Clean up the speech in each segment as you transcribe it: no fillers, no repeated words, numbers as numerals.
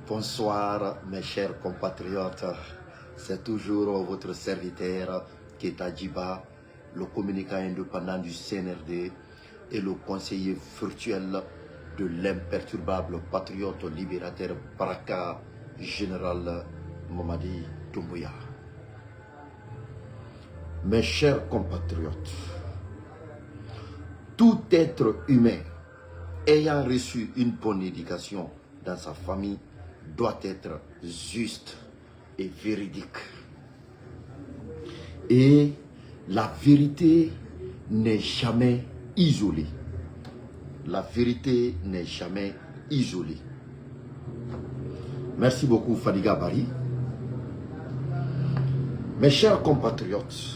Bonsoir mes chers compatriotes, c'est toujours votre serviteur Keita Djiba, le communicant indépendant du CNRD et le conseiller virtuel de l'imperturbable patriote libérateur Baraka Général Mamadi Doumbouya. Mes chers compatriotes, tout être humain ayant reçu une bonne éducation dans sa famille doit être juste et véridique. Et la vérité n'est jamais isolée. La vérité n'est jamais isolée. Merci beaucoup Fadiga Bari. Mes chers compatriotes,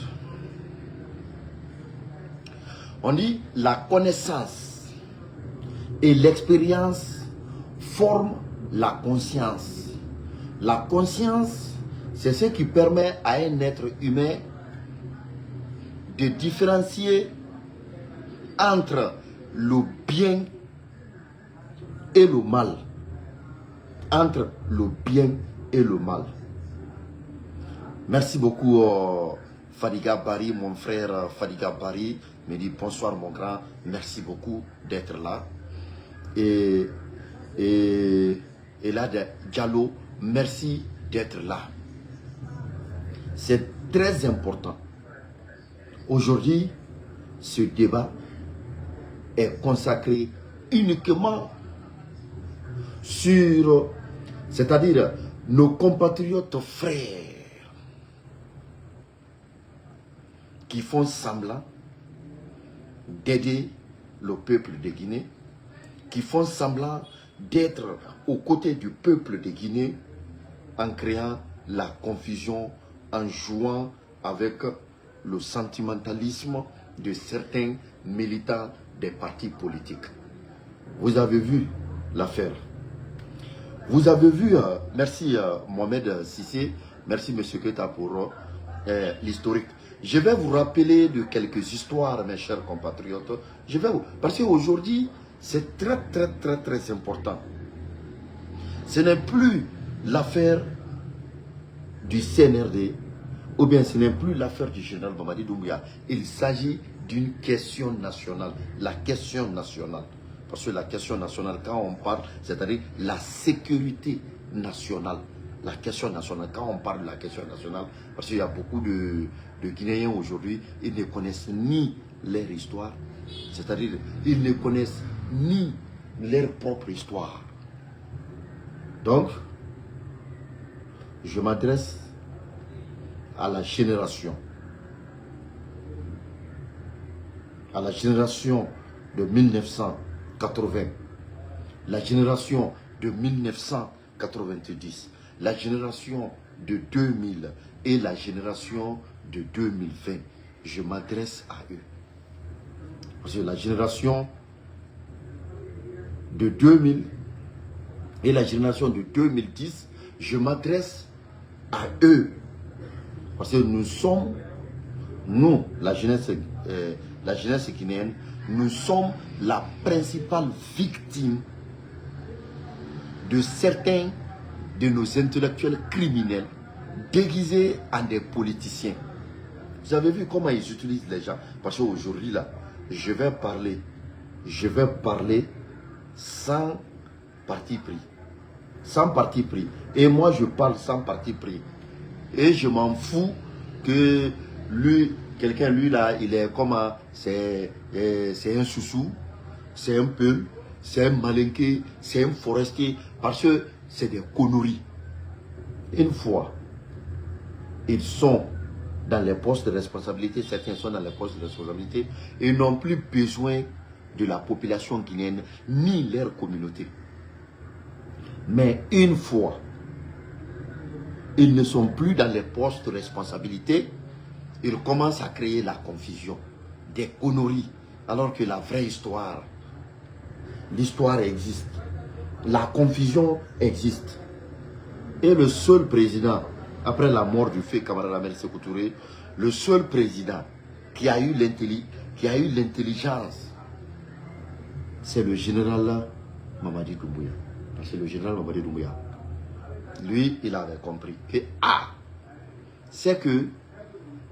on dit la connaissance et l'expérience forment la conscience. La conscience, c'est ce qui permet à un être humain de différencier entre le bien et le mal. Entre le bien et le mal. Merci beaucoup Fadiga Bari, mon frère Fadiga Bari me dit bonsoir mon grand, merci beaucoup d'être là. Et là, Diallo, merci d'être là. C'est très important. Aujourd'hui, ce débat est consacré uniquement sur, c'est-à-dire nos compatriotes frères qui font semblant d'aider le peuple de Guinée, qui font semblant d'être aux côtés du peuple de Guinée en créant la confusion, en jouant avec le sentimentalisme de certains militants des partis politiques. Vous avez vu l'affaire. Vous avez vu, merci Mohamed Sissé, merci M. Keita pour l'historique. Je vais vous rappeler de quelques histoires, mes chers compatriotes. Parce qu'aujourd'hui, c'est très important. Ce n'est plus l'affaire du CNRD, ou bien ce n'est plus l'affaire du général Mamadi Doumbouya. Il s'agit d'une question nationale. La question nationale. Parce que la question nationale, quand on parle, c'est-à-dire la sécurité nationale. La question nationale, quand on parle de la question nationale, parce qu'il y a beaucoup de Guinéens aujourd'hui, ils ne connaissent ni leur histoire, c'est-à-dire ils ne connaissent ni leur propre histoire. Donc, je m'adresse à la génération de 1980, la génération de 1990, la génération de 2000 et la génération de 2020. Je m'adresse à eux. Parce que la génération de 2000 et la génération de 2010, je m'adresse à eux. Parce que nous sommes, nous, la jeunesse guinéenne, nous sommes la principale victime de certains de nos intellectuels criminels déguisés en des politiciens. Vous avez vu comment ils utilisent les gens. Parce qu'aujourd'hui, là, je vais parler sans parti pris. Sans parti pris. Et moi, je parle sans parti pris. Et je m'en fous que lui, quelqu'un, lui, là, il est comme c'est un soussou, c'est un peul, c'est un malinqué, c'est un forestier. Parce que c'est des conneries. Une fois, ils sont dans les postes de responsabilité, certains sont dans les postes de responsabilité, et n'ont plus besoin de la population guinéenne, ni leur communauté. Mais une fois, ils ne sont plus dans les postes de responsabilité, ils commencent à créer la confusion, des conneries, alors que la vraie histoire, l'histoire existe, la confusion existe. Et le seul président, après la mort du fait camarade Ahmed Sékou Touré, le seul président qui a eu l'intelligence, c'est le général Mamadi Doumbouya. C'est le général Mamadi Doumbouya. Lui, il avait compris que, c'est que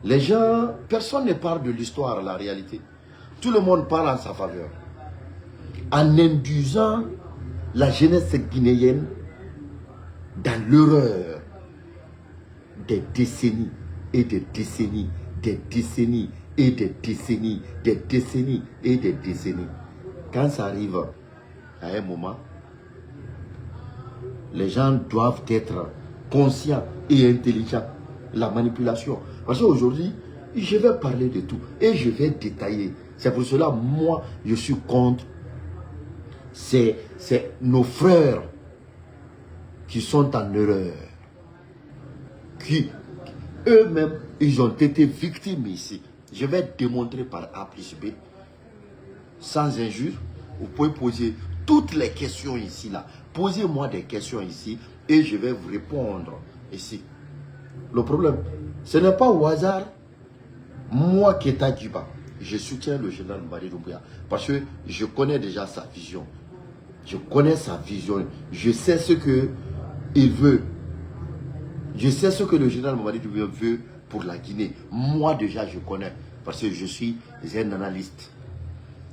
les gens, personne ne parle de l'histoire, la réalité. Tout le monde parle en sa faveur. En induisant la jeunesse guinéenne dans l'horreur des décennies et des décennies, des décennies et des décennies, des décennies et des décennies. Quand ça arrive à un moment, les gens doivent être conscients et intelligents. La manipulation. Parce qu'aujourd'hui, je vais parler de tout et je vais détailler. C'est pour cela, moi, je suis contre. C'est nos frères qui sont en erreur. Qui, eux-mêmes, ils ont été victimes ici. Je vais démontrer par A plus B, sans injure. Vous pouvez poser toutes les questions ici, là. Posez-moi des questions ici et je vais vous répondre ici. Le problème, ce n'est pas au hasard. Moi, Keita Djiba, je soutiens le général Mamadi Doumbouya parce que je connais déjà sa vision. Je connais sa vision. Je sais ce qu'il veut. Je sais ce que le général Mamadi Doumbouya veut pour la Guinée. Moi, déjà, je connais parce que je suis un analyste.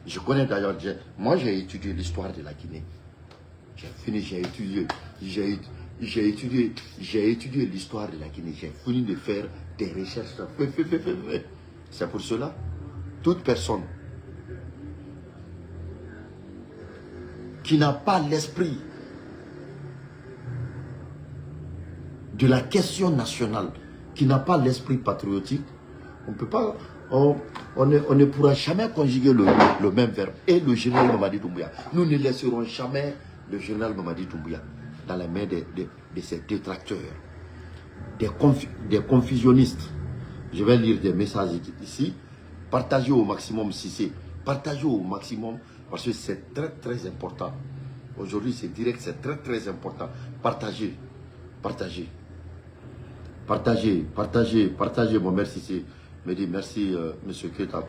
Je connais d'ailleurs, moi, j'ai étudié l'histoire de la Guinée. J'ai fini, j'ai étudié l'histoire de la Guinée. J'ai fini de faire des recherches. C'est pour cela, toute personne qui n'a pas l'esprit de la question nationale, qui n'a pas l'esprit patriotique, on peut pas, on ne pourra jamais conjuguer le même verbe. Et le général Mamadi Doumbouya, nous ne laisserons jamais le général Mamadi Doumbouya dans les mains de ses détracteurs, des confusionnistes. Je vais lire des messages ici. Partagez au maximum si c'est. Partagez au maximum parce que c'est très très important. Aujourd'hui c'est direct, c'est très très important. Partagez, partagez. Partagez, mon mère Cissé me dit merci monsieur Keita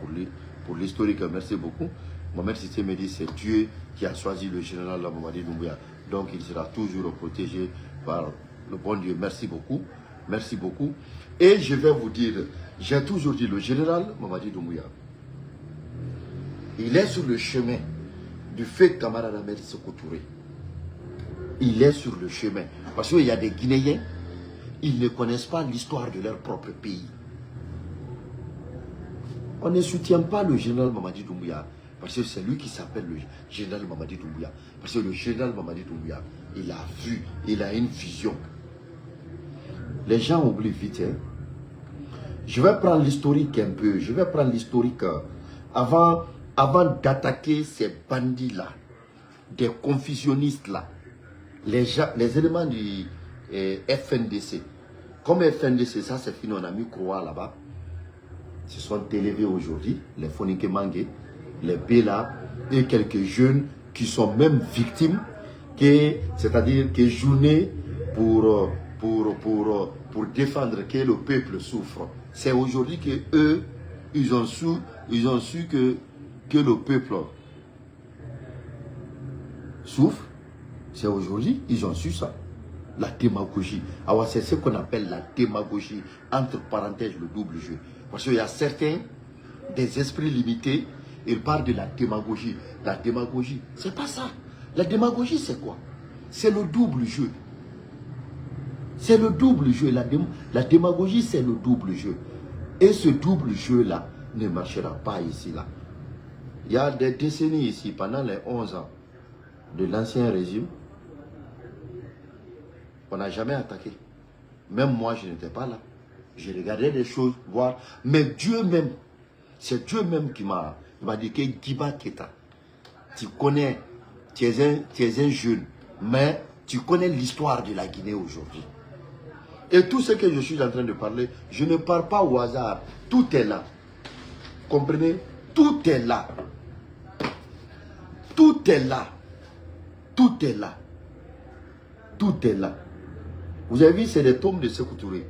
pour l'historique, merci beaucoup. Mon mère Cissé me dit c'est Dieu qui a choisi le général Mamadi Doumbouya. Donc il sera toujours protégé par le bon Dieu. Merci beaucoup. Merci beaucoup. Et je vais vous dire, j'ai toujours dit le général Mamadi Doumbouya, il est sur le chemin du fait camarade Ahmed Sékou Touré. Il est sur le chemin. Parce qu'il y a des Guinéens, ils ne connaissent pas l'histoire de leur propre pays. On ne soutient pas le général Mamadi Doumbouya parce que c'est lui qui s'appelle le général Mamadi Doumbouya. Parce que le général Mamadi Doumbouya, il a vu, il a une vision. Les gens oublient vite. Hein. Je vais prendre l'historique un peu. Je vais prendre l'historique avant d'attaquer ces bandits-là, des confusionnistes-là, les éléments du FNDC. Comme FNDC, ça c'est fini, on a mis Croix là-bas. Se sont élevés aujourd'hui, les Fonike Mangé, les Bela et quelques jeunes qui sont même victimes, c'est-à-dire qui journaient pour défendre que le peuple souffre. C'est aujourd'hui que eux, ils ont su que le peuple souffre. C'est aujourd'hui, ils ont su ça. La démagogie. Alors c'est ce qu'on appelle la démagogie, entre parenthèses le double jeu. Parce qu'il y a certains, des esprits limités, ils parlent de la démagogie. La démagogie, c'est pas ça. La démagogie, c'est quoi? C'est le double jeu. C'est le double jeu. La démagogie, c'est le double jeu. Et ce double jeu-là ne marchera pas ici, là. Il y a des décennies ici, pendant les 11 ans de l'ancien régime, on n'a jamais attaqué. Même moi, je n'étais pas là. Je regardais des choses, voir. Mais Dieu même, c'est Dieu même qui m'a dit que Djiba Keita, tu connais, tu es un jeune, mais tu connais l'histoire de la Guinée aujourd'hui. Et tout ce que je suis en train de parler, je ne parle pas au hasard. Tout est là. Comprenez? Tout est là. Tout est là. Tout est là. Tout est là. Vous avez vu, c'est les tombes de Sékou Touré.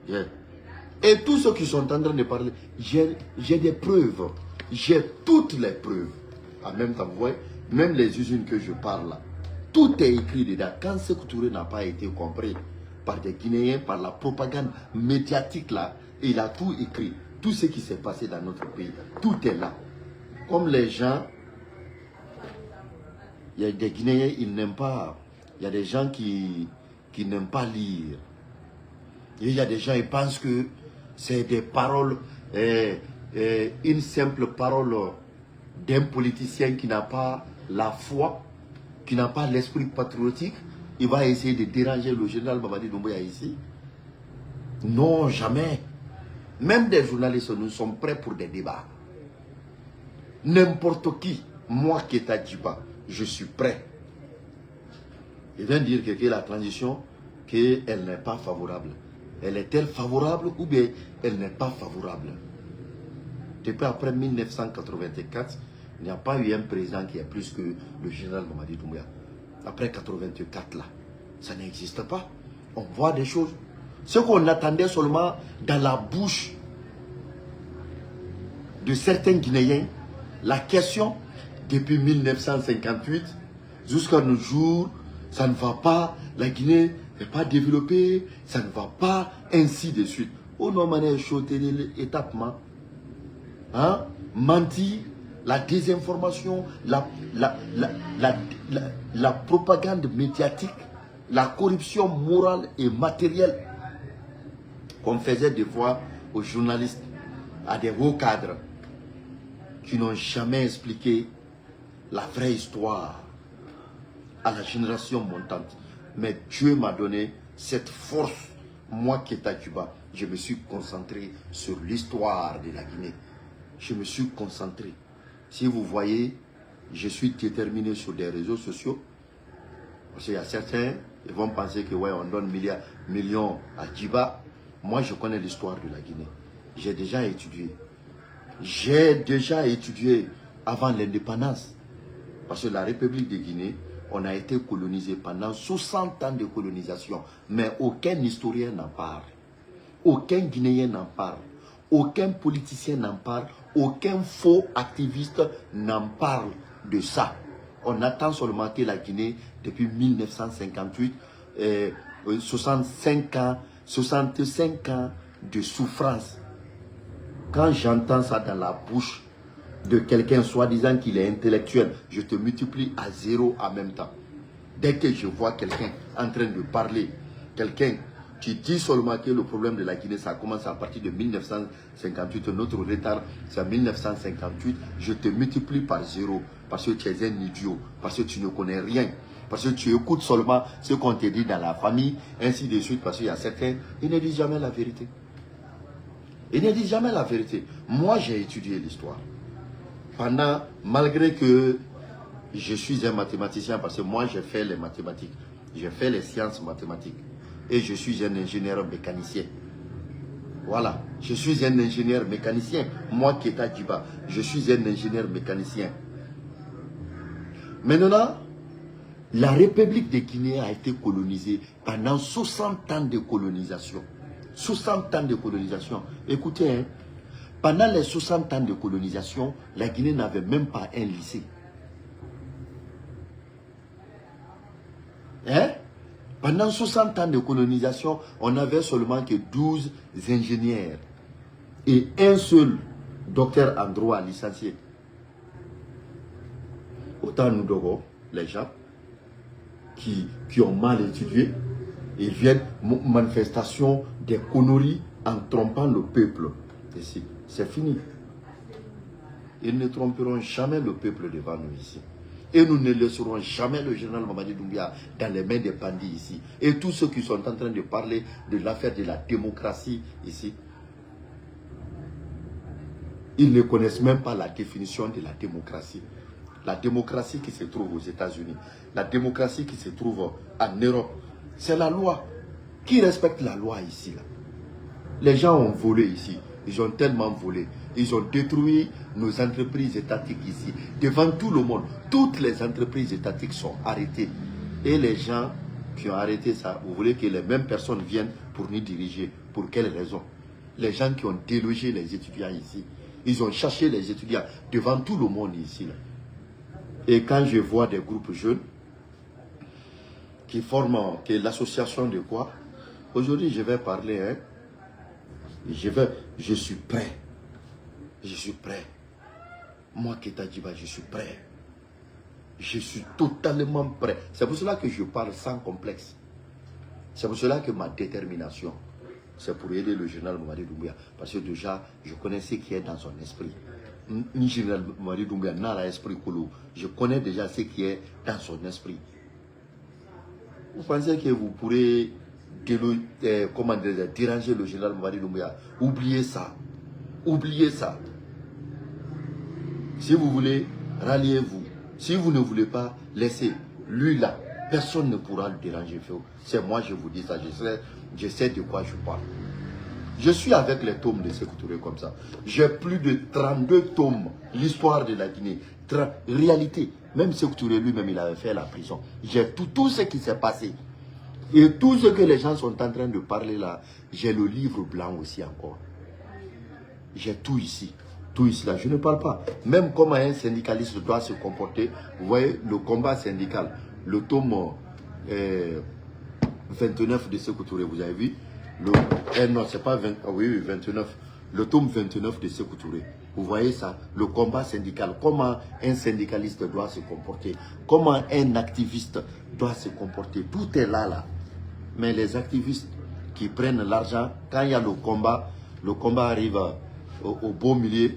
Yeah. Et tous ceux qui sont en train de parler, j'ai des preuves. J'ai toutes les preuves. En même temps, vous voyez, même les usines que je parle là, Tout est écrit dedans. Quand Sékou Touré n'a pas été compris par des Guinéens, par la propagande médiatique là, il a tout écrit. Tout ce qui s'est passé dans notre pays, tout est là. Comme les gens, il y a des Guinéens, ils n'aiment pas. Il y a des gens qui n'aiment pas lire. Et il y a des gens, ils pensent que c'est des paroles, une simple parole d'un politicien qui n'a pas la foi, qui n'a pas l'esprit patriotique. Il va essayer de déranger le général Mamadi Doumbouya ici. Non, jamais. Même des journalistes, nous sommes prêts pour des débats. N'importe qui, moi Keita Djiba, je suis prêt. Il vient dire que la transition, qu'elle n'est pas favorable. Elle est-elle favorable ou bien elle n'est pas favorable? Depuis après 1984, il n'y a pas eu un président qui est plus que le général Mamadi Doumbouya. Après 1984, là, ça n'existe pas. On voit des choses. Ce qu'on attendait seulement dans la bouche de certains Guinéens, la question, depuis 1958, jusqu'à nos jours, ça ne va pas, la Guinée n'est pas développée, ça ne va pas, ainsi de suite. On a choqué l'étapement, hein? Menti, la désinformation, la propagande médiatique, la corruption morale et matérielle qu'on faisait des fois aux journalistes, à des hauts cadres qui n'ont jamais expliqué la vraie histoire à la génération montante. Mais Dieu m'a donné cette force. Moi qui étais à Cuba, je me suis concentré sur l'histoire de la Guinée. Je me suis concentré. Si vous voyez, je suis déterminé sur des réseaux sociaux. Parce qu'il y a certains, ils vont penser que ouais, on donne millions à Djiba. Moi, je connais l'histoire de la Guinée. J'ai déjà étudié. J'ai déjà étudié avant l'indépendance. Parce que la République de Guinée, on a été colonisé pendant 60 ans de colonisation. Mais aucun historien n'en parle. Aucun Guinéen n'en parle. Aucun politicien n'en parle. Aucun faux activiste n'en parle de ça. On attend seulement que la Guinée, depuis 1958, 65 ans de souffrance. Quand j'entends ça dans la bouche de quelqu'un soi-disant qu'il est intellectuel, je te multiplie à zéro en même temps. Dès que je vois quelqu'un en train de parler, quelqu'un qui dit seulement que le problème de la Guinée, ça commence à partir de 1958, notre retard, c'est en 1958, je te multiplie par zéro, parce que tu es un idiot, parce que tu ne connais rien, parce que tu écoutes seulement ce qu'on te dit dans la famille, ainsi de suite, parce qu'il y a certains, ils ne disent jamais la vérité. Ils ne disent jamais la vérité. Moi, j'ai étudié l'histoire. Malgré que je suis un mathématicien, parce que moi, j'ai fait les mathématiques, j'ai fait les sciences mathématiques, et je suis un ingénieur mécanicien. Voilà, je suis un ingénieur mécanicien. Moi, Keita Djiba, je suis un ingénieur mécanicien. Maintenant, la République de Guinée a été colonisée pendant 60 ans de colonisation. 60 ans de colonisation. Écoutez, hein, pendant les 60 ans de colonisation, la Guinée n'avait même pas un lycée. Hein? Pendant 60 ans de colonisation, on n'avait seulement que 12 ingénieurs et un seul docteur en droit licencié. Autant nous devons, les gens qui ont mal étudié, ils viennent manifestation des conneries en trompant le peuple. Ici, c'est fini. Ils ne tromperont jamais le peuple devant nous ici. Et nous ne laisserons jamais le général Mamadi Doumbouya dans les mains des bandits ici. Et tous ceux qui sont en train de parler de l'affaire de la démocratie ici, ils ne connaissent même pas la définition de la démocratie. La démocratie qui se trouve aux États-Unis, la démocratie qui se trouve en Europe, c'est la loi. Qui respecte la loi ici là? Les gens ont volé ici. Ils ont tellement volé. Ils ont détruit nos entreprises étatiques ici. Devant tout le monde, toutes les entreprises étatiques sont arrêtées. Et les gens qui ont arrêté ça, vous voulez que les mêmes personnes viennent pour nous diriger. Pour quelle raison? Les gens qui ont délogé les étudiants ici, ils ont cherché les étudiants devant tout le monde ici là. Et quand je vois des groupes jeunes qui forment, qui est l'association de quoi? Aujourd'hui, je vais parler, hein. Je suis prêt. Je suis prêt. Moi, Keita Djiba, je suis prêt. Je suis totalement prêt. C'est pour cela que je parle sans complexe. C'est pour cela que ma détermination, c'est pour aider le général Mamadi Doumbouya. Parce que déjà, je connais ce qui est dans son esprit. Le général Mamadi Doumbouya n'a l'esprit colo. Je connais déjà ce qui est dans son esprit. Vous pensez que vous pourrez déranger le général Mamadi Doumbouya? Oubliez ça. Oubliez ça. Si vous voulez, ralliez-vous. Si vous ne voulez pas, laissez. Lui là, personne ne pourra le déranger. C'est moi, je vous dis ça. Je sais de quoi je parle. Je suis avec les tomes de Sékou Touré comme ça. J'ai plus de 32 tomes. L'histoire de la Guinée. Réalité. Même Sékou Touré lui-même, il avait fait la prison. J'ai tout ce qui s'est passé. Et tout ce que les gens sont en train de parler là, j'ai le livre blanc aussi encore. J'ai tout ici. Tout ici là. Je ne parle pas. Même comment un syndicaliste doit se comporter. Vous voyez, le combat syndical. Le tome 29 de Sékou Touré, vous avez vu? Non, c'est pas 20, oui, 29. Le tome 29 de Sékou Touré. Vous voyez ça? Le combat syndical. Comment un syndicaliste doit se comporter. Comment un activiste doit se comporter. Tout est là. Mais les activistes qui prennent l'argent, quand il y a le combat arrive au beau milieu,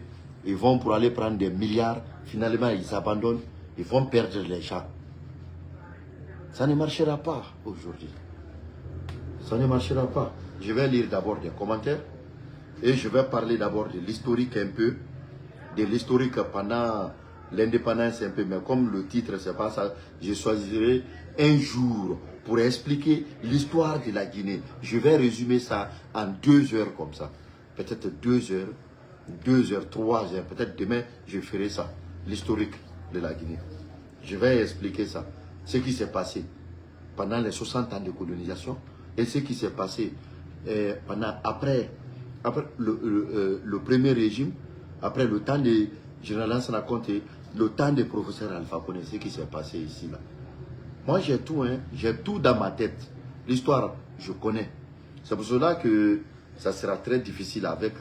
ils vont pour aller prendre des milliards, finalement ils s'abandonnent, ils vont perdre les gens. Ça ne marchera pas aujourd'hui. Ça ne marchera pas. Je vais lire d'abord des commentaires et je vais parler d'abord de l'historique un peu, de l'historique pendant l'indépendance un peu, mais comme le titre c'est pas ça, je choisirai un jour pour expliquer l'histoire de la Guinée. Je vais résumer ça en 2 heures comme ça. Peut-être 2 heures, 2 heures, 3 heures. Peut-être demain, je ferai ça. L'historique de la Guinée. Je vais expliquer ça. Ce qui s'est passé pendant les 60 ans de colonisation et ce qui s'est passé après le premier régime, après le temps de général Lansana Conté, le temps des professeurs Alpha Condé, ce qui s'est passé ici là. Moi j'ai tout, hein, j'ai tout dans ma tête. L'histoire, je connais. C'est pour cela que ça sera très difficile avec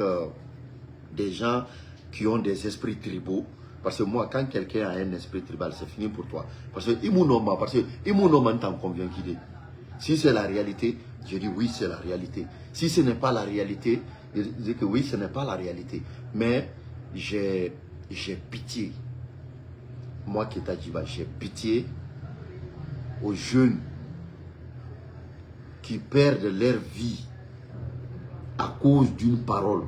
des gens qui ont des esprits tribaux. Parce que moi, quand quelqu'un a un esprit tribal, c'est fini pour toi. Parce que Imounoman t'en convient qu'il est. Si c'est la réalité, je dis oui, c'est la réalité. Si ce n'est pas la réalité, je dis que oui, ce n'est pas la réalité. Mais j'ai pitié. Moi, Keita Djiba, j'ai pitié aux jeunes qui perdent leur vie à cause d'une parole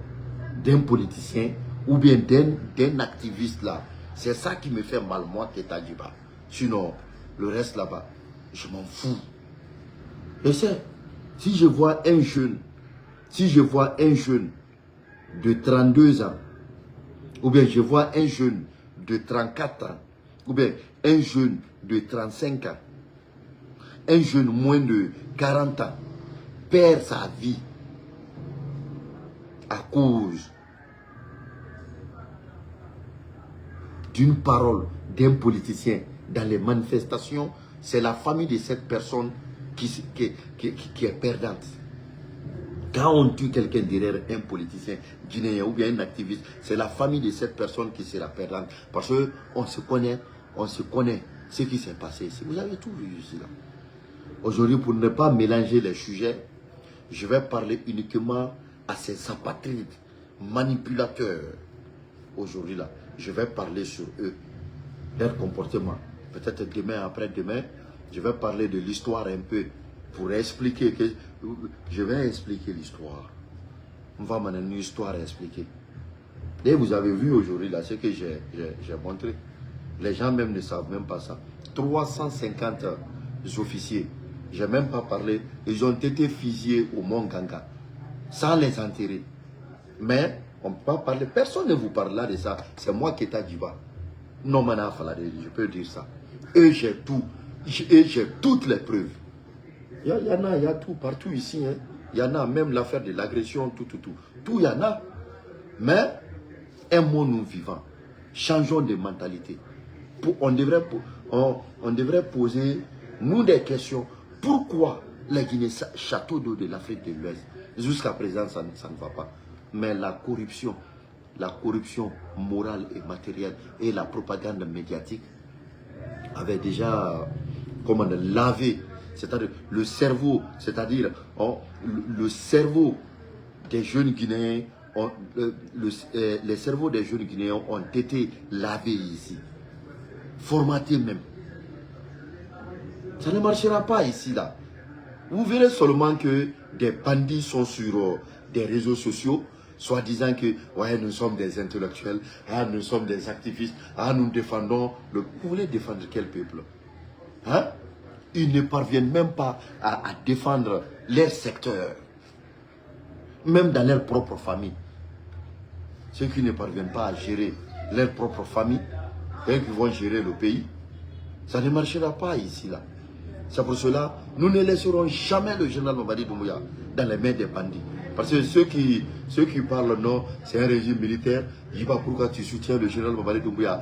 d'un politicien ou bien d'un activiste là. C'est ça qui me fait mal, moi, Keita Djiba. Sinon, le reste là-bas, je m'en fous. Je sais, si je vois un jeune de 32 ans, ou bien je vois un jeune de 34 ans, ou bien un jeune de 35 ans, un jeune moins de 40 ans, perd sa vie à cause d'une parole d'un politicien dans les manifestations, c'est la famille de cette personne qui est perdante. Quand on tue quelqu'un derrière un politicien guinéen ou bien un activiste, c'est la famille de cette personne qui sera perdante. Parce qu'on se connaît ce qui s'est passé ici. Vous avez tout vu ici là. Aujourd'hui, pour ne pas mélanger les sujets, je vais parler uniquement à ces apatrides, manipulateurs. Aujourd'hui là, je vais parler sur eux, leur comportement. Peut-être demain, après-demain, je vais parler de l'histoire un peu pour expliquer que je vais expliquer l'histoire. On va m'en une histoire à expliquer. Et vous avez vu aujourd'hui là ce que j'ai montré. Les gens même ne savent même pas ça. 350 officiers, je n'ai même pas parlé, ils ont été fusillés au Mont Ganga sans les enterrer. Mais on ne peut pas parler, personne ne vous parle là de ça. C'est moi qui Keita Djiba. Non, je peux dire ça. Et j'ai tout. Et j'ai toutes les preuves. Il y en a, il y a tout partout ici. Hein. Il y en a même l'affaire de l'agression, tout. Tout, il y en a. Mais, aimons-nous vivants. Changeons de mentalité. On devrait poser, nous, des questions. Pourquoi la Guinée, château d'eau de l'Afrique de l'Ouest? Jusqu'à présent, ça ne va pas. Mais la corruption morale et matérielle et la propagande médiatique avait déjà, comment on a lavé, c'est-à-dire le cerveau, c'est-à-dire le cerveau des jeunes Guinéens, les cerveaux des jeunes Guinéens ont été lavés ici, formatés même. Ça ne marchera pas ici, là. Vous verrez seulement que des bandits sont sur des réseaux sociaux, soi-disant que ouais, nous sommes des intellectuels, ah, nous sommes des activistes, ah, nous défendons le... Vous voulez défendre quel peuple? Hein? Ils ne parviennent même pas à défendre leur secteur, même dans leur propre famille. Ceux qui ne parviennent pas à gérer leur propre famille, et qui vont gérer le pays, ça ne marchera pas ici, là. C'est pour cela, nous ne laisserons jamais le général Mamadi Doumbouya dans les mains des bandits. Parce que ceux qui parlent non, c'est un régime militaire, je ne sais pas pourquoi tu soutiens le général Mamadi Doumbouya.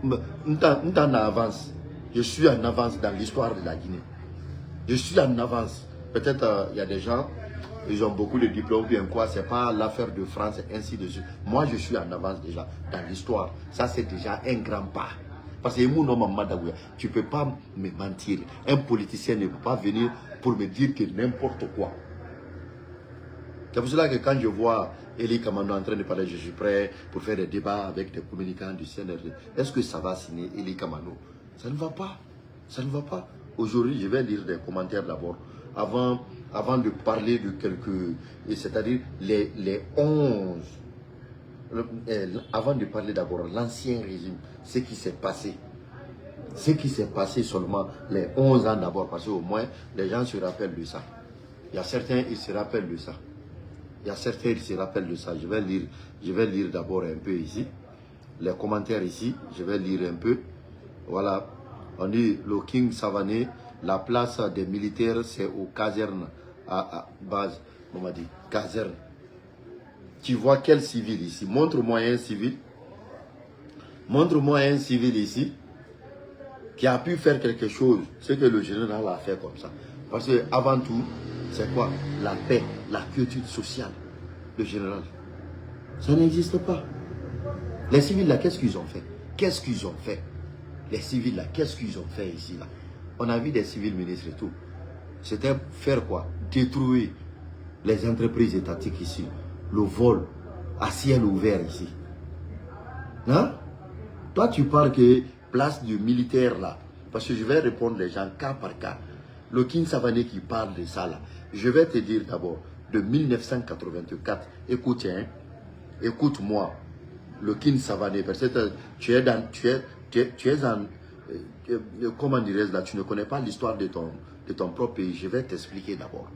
En avance. Je suis en avance dans l'histoire de la Guinée. Je suis en avance. Peut-être il y a des gens, ils ont beaucoup de diplômes, bien quoi, c'est pas l'affaire de France, ainsi de suite. Moi, je suis en avance déjà dans l'histoire. Ça, c'est déjà un grand pas. Parce que tu ne peux pas me mentir. Un politicien ne peut pas venir pour me dire que n'importe quoi. C'est pour cela que quand je vois Eli Kamano en train de parler, je suis prêt pour faire des débats avec des communicants du CNRD. Est-ce que ça va signer Eli Kamano? Ça ne va pas. Ça ne va pas. Aujourd'hui, je vais lire des commentaires d'abord. Avant de parler de quelques... C'est-à-dire les 11... avant de parler d'abord l'ancien régime, ce qui s'est passé. Ce qui s'est passé seulement les 11 ans d'abord, parce qu'au moins les gens se rappellent de ça. Il y a certains, ils se rappellent de ça. Il y a certains, ils se rappellent de ça. Je vais lire d'abord un peu ici. Les commentaires ici, je vais lire un peu. Voilà. On dit le King Savané, la place des militaires, c'est aux casernes à base. On m'a dit caserne. Tu vois quel civil ici? Montre-moi un civil. Montre-moi un civil ici qui a pu faire quelque chose, ce que le général a fait comme ça. Parce que avant tout, c'est quoi? La paix, la quiétude sociale. Le général. Ça n'existe pas. Les civils là, qu'est-ce qu'ils ont fait? Qu'est-ce qu'ils ont fait? Les civils là, qu'est-ce qu'ils ont fait ici là? On a vu des civils ministres et tout. C'était faire quoi? Détruire les entreprises étatiques ici. Le vol à ciel ouvert ici. Hein? Toi, tu parles que place du militaire là. Parce que je vais répondre les gens cas par cas. Le King Savané qui parle de ça là. Je vais te dire d'abord, de 1984, écoute, hein, écoute-moi, le King Savané, parce que tu es en, comment dirais-je là, tu ne connais pas l'histoire de ton propre pays. Je vais t'expliquer d'abord.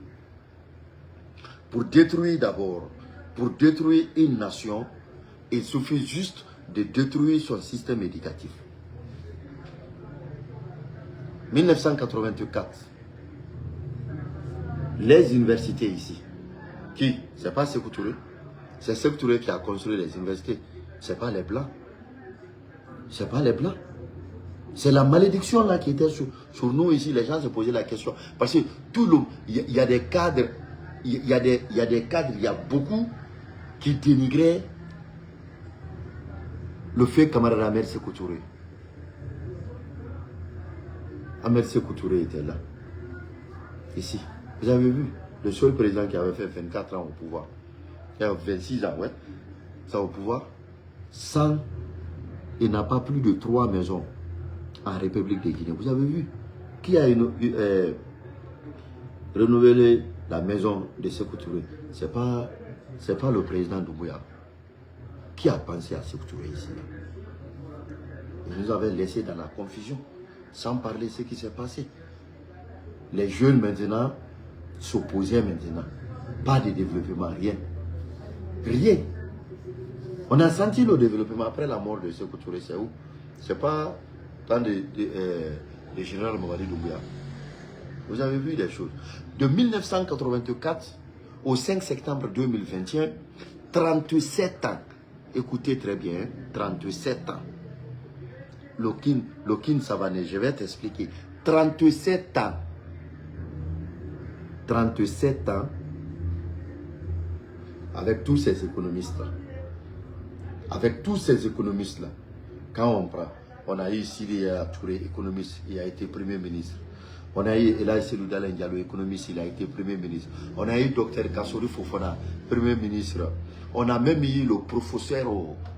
Pour détruire une nation, il suffit juste de détruire son système éducatif. 1984, les universités ici, qui? C'est pas Sékou Touré. C'est Sékou Touré qui a construit les universités. C'est pas les Blancs. C'est pas les Blancs. C'est la malédiction là qui était sur nous ici. Les gens se posaient la question. Parce que tout le... Il y a des cadres... Il y a des cadres, il y a beaucoup qui dénigraient le fait qu'Amadou Ahmed Sékou Touré. Ahmed Sékou Touré était là. Ici. Vous avez vu, le seul président qui avait fait 24 ans au pouvoir. Il y a 26 ans, ouais. Ça au pouvoir. Sans, il n'a pas plus de 3 maisons en République de Guinée. Vous avez vu qui a renouvelé la maison de Sékou Touré? C'est pas le président Doumbouya. Qui a pensé à Sékou Touré ici? Il nous avait laissé dans la confusion, sans parler de ce qui s'est passé. Les jeunes maintenant s'opposaient maintenant. Pas de développement, rien. Rien. On a senti le développement après la mort de Sékou Touré, c'est où? C'est pas dans le général Mamadi Doumbouya. Vous avez vu des choses. De 1984 au 5 septembre 2021, 37 ans. Écoutez très bien, 37 ans. Lokin Savané, je vais t'expliquer. 37 ans. 37 ans, avec tous ces économistes-là, quand on prend, on a eu Sidi Touré, économiste, il a été Premier ministre. On a eu Elaï Selou Dalen Diallo, économiste, il a été Premier ministre. On a eu Dr Kassori Fofana, Premier ministre. On a même eu le professeur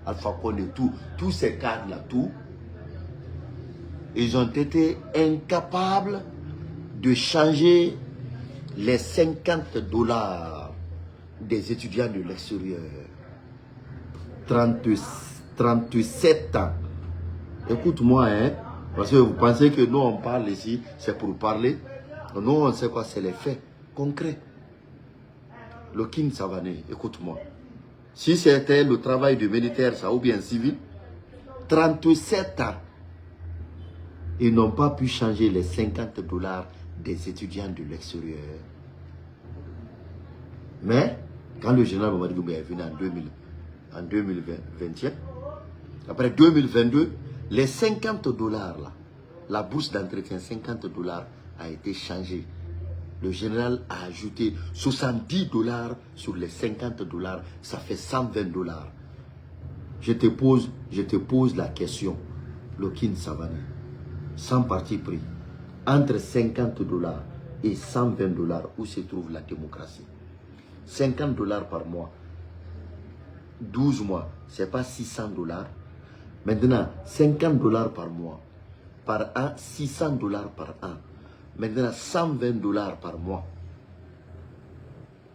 Alpha Condé, tous ces cadres-là, ils ont été incapables de changer les 50 $ des étudiants de l'extérieur. 37 ans. Écoute-moi, hein, parce que vous pensez que nous, on parle ici, c'est pour parler. Nous, on sait quoi, c'est les faits concrets. Le King Savané, écoute-moi. Si c'était le travail de militaire, ça, ou bien civil, 37 ans, ils n'ont pas pu changer les 50 $ des étudiants de l'extérieur. Mais, quand le général Mamadi Doumbouya est venu en 2021, après 2022, les 50 $ là, la bourse d'entretien, 50 $ a été changée. Le général a ajouté 70 $ sur les 50 $, ça fait 120 $. Je te pose la question, Lokin Savané, sans parti pris, entre 50 $ et 120 $, où se trouve la démocratie? 50 $ par mois, 12 mois, c'est pas 600 $. Maintenant, 50 $ par mois, par an, 600 $ par an. Maintenant, 120 $ par mois.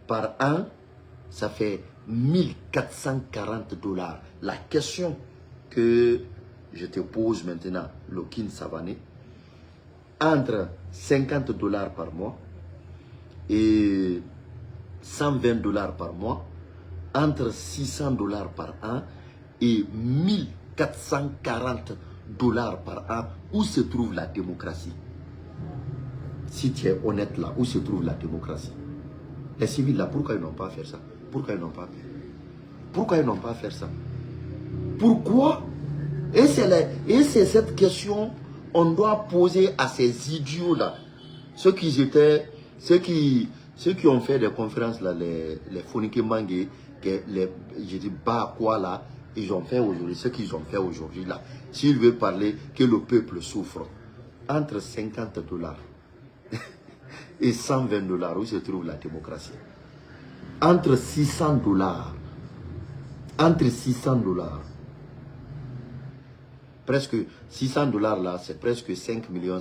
Par an, ça fait 1440 $. La question que je te pose maintenant, Lokin Savané, entre 50 $ par mois et 120 $ par mois, entre 600 $ par an et 1440 $ par an, où se trouve la démocratie? Si tu es honnête là, où se trouve la démocratie? Les civils là, pourquoi ils n'ont pas fait ça? Pourquoi ils n'ont pas fait? Pourquoi ils n'ont pas fait ça? Pourquoi? Et c'est cette question on doit poser à ces idiots là. Ceux qui ont fait des conférences là, les Fonike Mangé, je dis bah quoi là, ils ont fait aujourd'hui, ce qu'ils ont fait aujourd'hui là. S'ils veulent parler que le peuple souffre, entre 50 $ et 120 $, où se trouve la démocratie? Entre 600 $, entre 600 $, presque 600 $ là, c'est presque 5 500 000.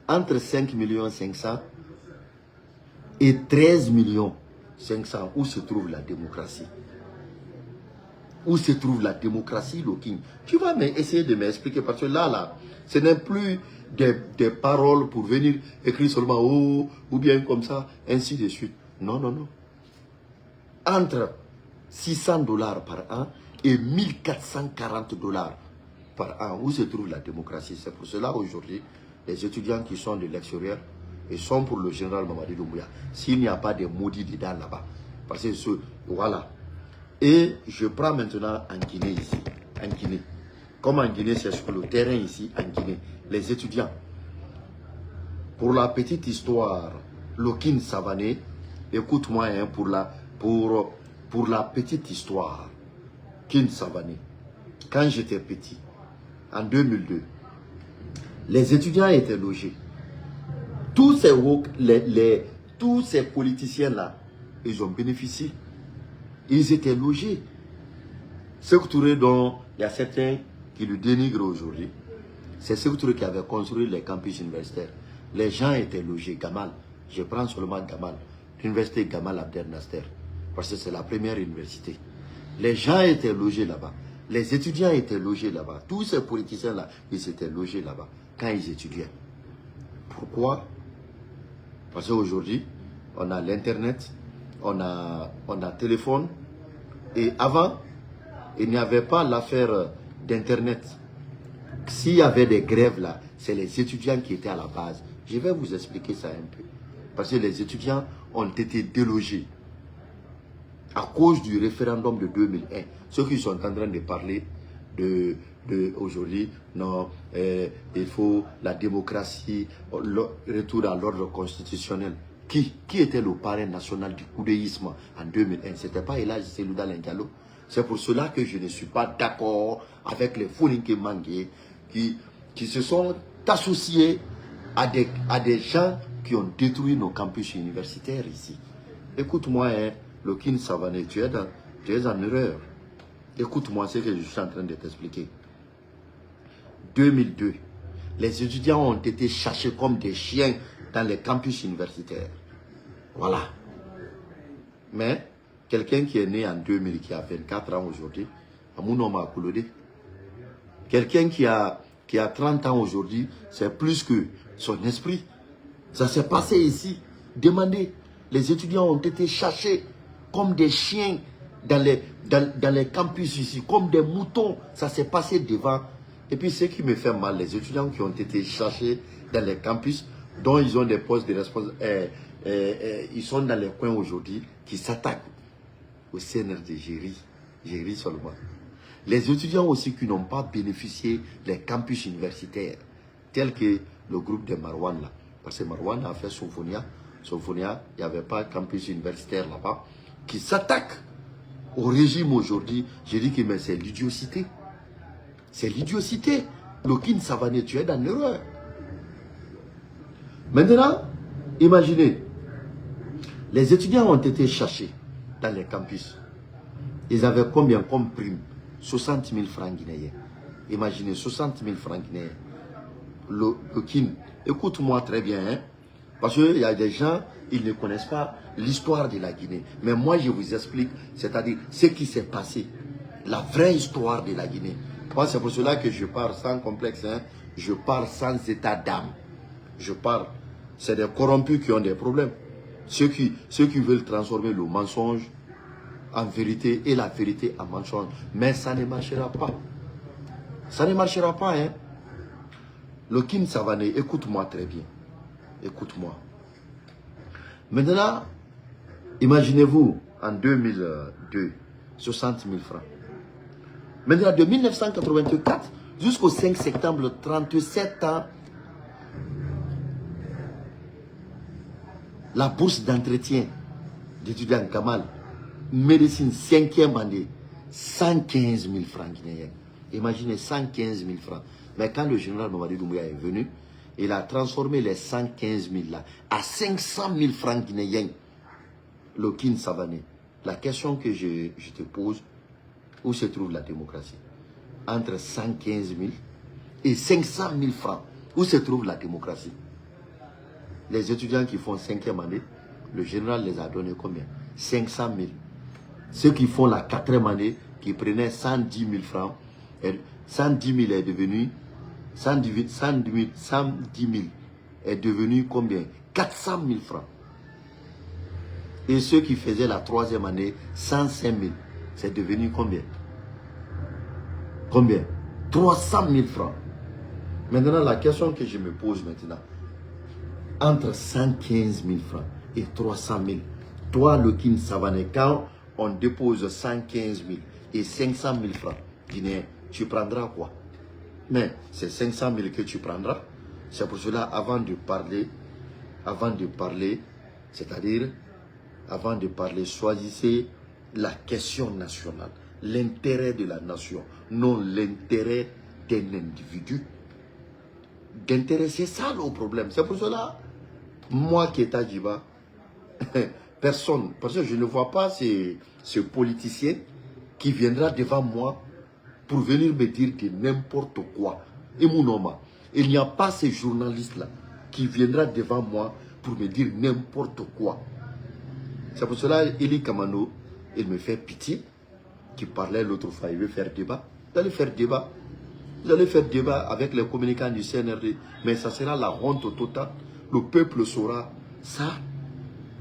Entre 5 500 000 et 13 500 000, où se trouve la démocratie? Où se trouve la démocratie, le King? Tu vas essayer de m'expliquer, parce que là, ce n'est plus des paroles pour venir écrire seulement oh, ou bien comme ça, ainsi de suite. Non, non, non. Entre 600 $ par an et 1440 $ par an, où se trouve la démocratie? C'est pour cela aujourd'hui, les étudiants qui sont de l'extérieur et sont pour le général Mamadi Doumbouya, s'il n'y a pas de maudits dedans là-bas. Parce que voilà. Et je prends maintenant en Guinée ici, en Guinée. Comme en Guinée, c'est sur le terrain ici, en Guinée, les étudiants. Pour la petite histoire, Lokin Savané, écoute-moi hein, pour la petite histoire, Kin Savané, quand j'étais petit, en 2002, les étudiants étaient logés. Tous ces politiciens-là, ils ont bénéficié. Ils étaient logés. Sékou Touré, dont il y a certains qui le dénigrent aujourd'hui, c'est Sékou Touré qui avait construit les campus universitaires. Les gens étaient logés. Gamal, je prends seulement Gamal, l'université Gamal Abdel Nasser, parce que c'est la première université. Les gens étaient logés là-bas. Les étudiants étaient logés là-bas. Tous ces politiciens-là, ils étaient logés là-bas quand ils étudiaient. Pourquoi? Parce qu'aujourd'hui, on a l'internet, on a téléphone. Et avant, il n'y avait pas l'affaire d'internet. S'il y avait des grèves là, c'est les étudiants qui étaient à la base. Je vais vous expliquer ça un peu. Parce que les étudiants ont été délogés à cause du référendum de 2001. Ceux qui sont en train de parler de aujourd'hui, non, il faut la démocratie, le retour à l'ordre constitutionnel. Qui était le parrain national du coudéisme en 2001? Ce n'était pas Elhadji Cellou Dalein Diallo. C'est pour cela que je ne suis pas d'accord avec les Folinké Mangué qui se sont associés à des gens qui ont détruit nos campus universitaires ici. Écoute-moi, hein, Lokin Savané, tu es en erreur. Écoute-moi ce que je suis en train de t'expliquer. 2002, les étudiants ont été cherchés comme des chiens dans les campus universitaires. Voilà. Mais, quelqu'un qui est né en 2000, qui a 24 ans aujourd'hui, Amounoma Kouloudé, quelqu'un qui a 30 ans aujourd'hui, c'est plus que son esprit. Ça s'est passé ici. Demandez. Les étudiants ont été cherchés comme des chiens dans les campus ici, comme des moutons. Ça s'est passé devant. Et puis ce qui me fait mal, les étudiants qui ont été cherchés dans les campus, dont ils ont des postes de responsabilité, ils sont dans les coins aujourd'hui, qui s'attaquent au CNRD. J'ai ri seulement. Les étudiants aussi qui n'ont pas bénéficié des campus universitaires, tels que le groupe de Marwan là. Parce que Marwan a fait Sofonia. Sofonia, il n'y avait pas de campus universitaire là-bas, qui s'attaquent au régime aujourd'hui. J'ai dit que mais c'est l'idiocité. C'est l'idiocité. Lokin Savané, tu es dans l'erreur. Maintenant, imaginez, les étudiants ont été cherchés dans les campus. Ils avaient combien comme prime? 60 000 francs guinéens. Imaginez, 60 000 francs guinéens. Lokin, écoute-moi très bien, hein, parce qu'il y a des gens, ils ne connaissent pas l'histoire de la Guinée. Mais moi, je vous explique, c'est-à-dire ce qui s'est passé, la vraie histoire de la Guinée. Moi, c'est pour cela que je parle sans complexe, hein, je parle sans état d'âme. Je parle, c'est des corrompus qui ont des problèmes. Ceux qui veulent transformer le mensonge en vérité et la vérité en mensonge. Mais ça ne marchera pas. Ça ne marchera pas, hein. Lokin Savané, écoute-moi très bien. Écoute-moi. Maintenant, imaginez-vous, en 2002, 60 000 francs. Maintenant, de 1984 jusqu'au 5 septembre, 37 ans, la bourse d'entretien d'étudiants Kamal, médecine 5e année, 115 000 francs guinéens. Imaginez 115 000 francs. Mais quand le général Mamadi Doumbouya est venu, il a transformé les 115 000 là à 500 000 francs guinéens. Lokin Savané, la question que je te pose, où se trouve la démocratie? Entre 115 000 et 500 000 francs, où se trouve la démocratie? Les étudiants qui font 5e année, le général les a donné combien? 500 000. Ceux qui font la 4e année, qui prenaient 110 000 francs, 110 000 est devenu 110 000 est devenu combien? 400 000 francs. Et ceux qui faisaient la 3e année, 105 000, c'est devenu combien? Combien? 300 000 francs. Maintenant, la question que je me pose maintenant, entre 115 000 francs et 300 000, toi, Lokin Savané, quand on dépose 115 000 et 500 000 francs guinéens, tu prendras quoi? Mais c'est 500 000 que tu prendras. C'est pour cela, avant de parler, c'est-à-dire, avant de parler, choisissez la question nationale, l'intérêt de la nation, non l'intérêt d'un individu. D'intérêt, c'est ça le problème. C'est pour cela, moi qui est à Djiba, personne, parce que je ne vois pas ce politicien qui viendra devant moi pour venir me dire que n'importe quoi. Et mon homme, il n'y a pas ces journalistes-là qui viendra devant moi pour me dire n'importe quoi. C'est pour cela, Eli Kamano, il me fait pitié, qui parlait l'autre fois, il veut faire débat. Vous allez faire débat. Vous allez faire débat avec les communicants du CNRD, mais ça sera la honte totale. Le peuple saura ça.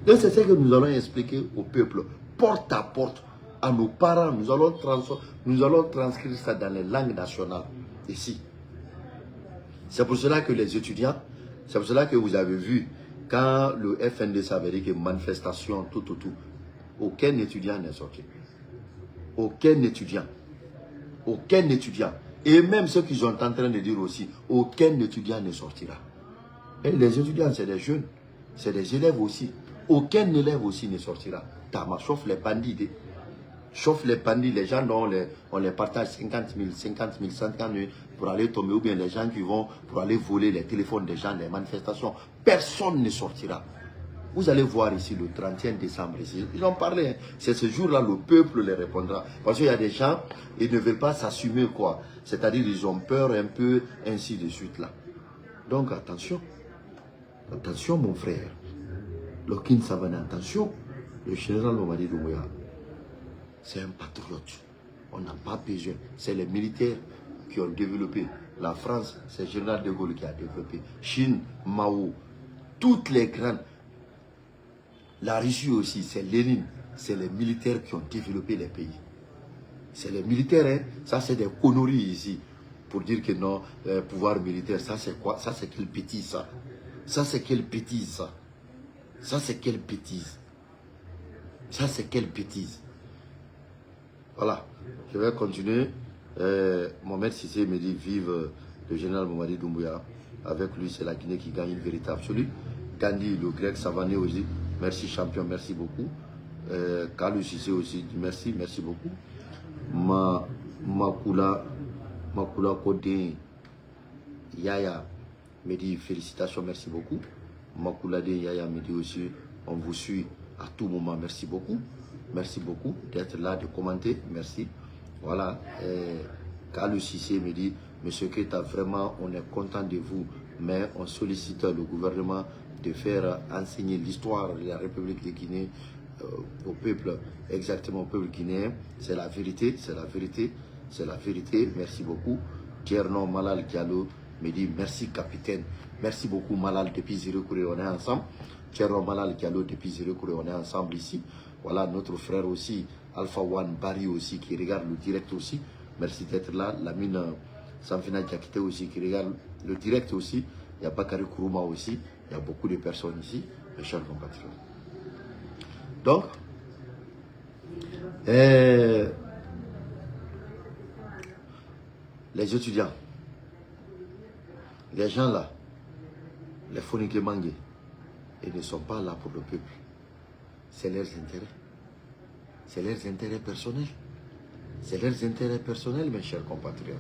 Donc c'est ce que nous allons expliquer au peuple, porte à porte, à nos parents. Nous allons transcrire ça dans les langues nationales, ici. C'est pour cela que les étudiants, c'est pour cela que vous avez vu, quand le FNDC avait dit que manifestation, tout, aucun étudiant n'est sorti. Aucun étudiant. Aucun étudiant. Et même ceux qui sont en train de dire aussi, aucun étudiant ne sortira. Et les étudiants, c'est des jeunes. C'est des élèves aussi. Aucun élève aussi ne sortira. Tama, sauf les bandits. Sauf les bandits, les gens dont on les partage 50 000, 50 000 pour aller tomber, ou bien les gens qui vont pour aller voler les téléphones des gens, les manifestations. Personne ne sortira. Vous allez voir ici le 31 décembre, ici, ils ont parlé. Hein. C'est ce jour-là, le peuple les répondra. Parce qu'il y a des gens, ils ne veulent pas s'assumer quoi. C'est-à-dire, ils ont peur un peu, ainsi de suite là. Donc, attention. Attention, mon frère. Lokin Savane, attention. Le général Mamadi Doumbouya, c'est un patriote. On n'a pas besoin. C'est les militaires qui ont développé. La France, c'est le général de Gaulle qui a développé. Chine, Mao, toutes les grandes. La Russie aussi, c'est Lénine. C'est les militaires qui ont développé les pays. C'est les militaires, hein. Ça c'est des conneries ici. Pour dire que non, pouvoir militaire, ça c'est quoi? Ça c'est quelle bêtise ça? Ça c'est quelle bêtise ça? Ça c'est quelle bêtise? Ça c'est quelle bêtise? Voilà, je vais continuer. Mohamed Sissé me dit vive le général Mamadi Doumbouya. Avec lui, c'est la Guinée qui gagne une vérité absolue. Gandhi, le grec Savané aussi. Merci champion, merci beaucoup. Kalou Sissé aussi, merci, merci beaucoup. Makula Kodin Yaya me dit félicitations, merci beaucoup. Makula de Yaya me dit aussi on vous suit à tout moment, merci beaucoup. Merci beaucoup d'être là, de commenter, merci. Voilà, Kalou Sissé me dit monsieur Keita, vraiment on est content de vous, mais on sollicite le gouvernement de faire enseigner l'histoire de la République de Guinée au peuple, exactement au peuple guinéen. C'est la vérité, c'est la vérité, c'est la vérité. Merci beaucoup. Tierno Malal Diallo me dit merci capitaine. Merci beaucoup Malal depuis Zirekouré, on est ensemble. Tierno Malal Diallo depuis Zirekouré, on est ensemble ici. Voilà notre frère aussi, Alpha One Barry aussi qui regarde le direct aussi. Merci d'être là. Lamine Sanfina Diakité aussi qui regarde le direct aussi. Il y a Bakary Kourouma aussi. Il y a beaucoup de personnes ici, mes chers compatriotes. Donc, les étudiants, les gens là, les Fonike Mangué, ils ne sont pas là pour le peuple. C'est leurs intérêts. C'est leurs intérêts personnels. C'est leurs intérêts personnels, mes chers compatriotes.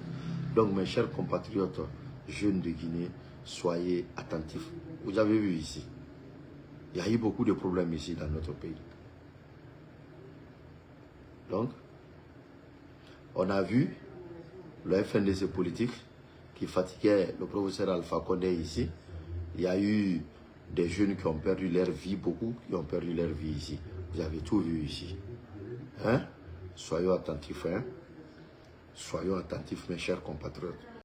Donc, mes chers compatriotes, jeunes de Guinée, soyez attentifs. Vous avez vu ici, il y a eu beaucoup de problèmes ici dans notre pays. Donc, on a vu le FNDC politique qui fatiguait le professeur Alpha Condé ici. Il y a eu des jeunes qui ont perdu leur vie, beaucoup qui ont perdu leur vie ici. Vous avez tout vu ici. Hein? Soyons attentifs, hein? Soyons attentifs, mes chers compatriotes.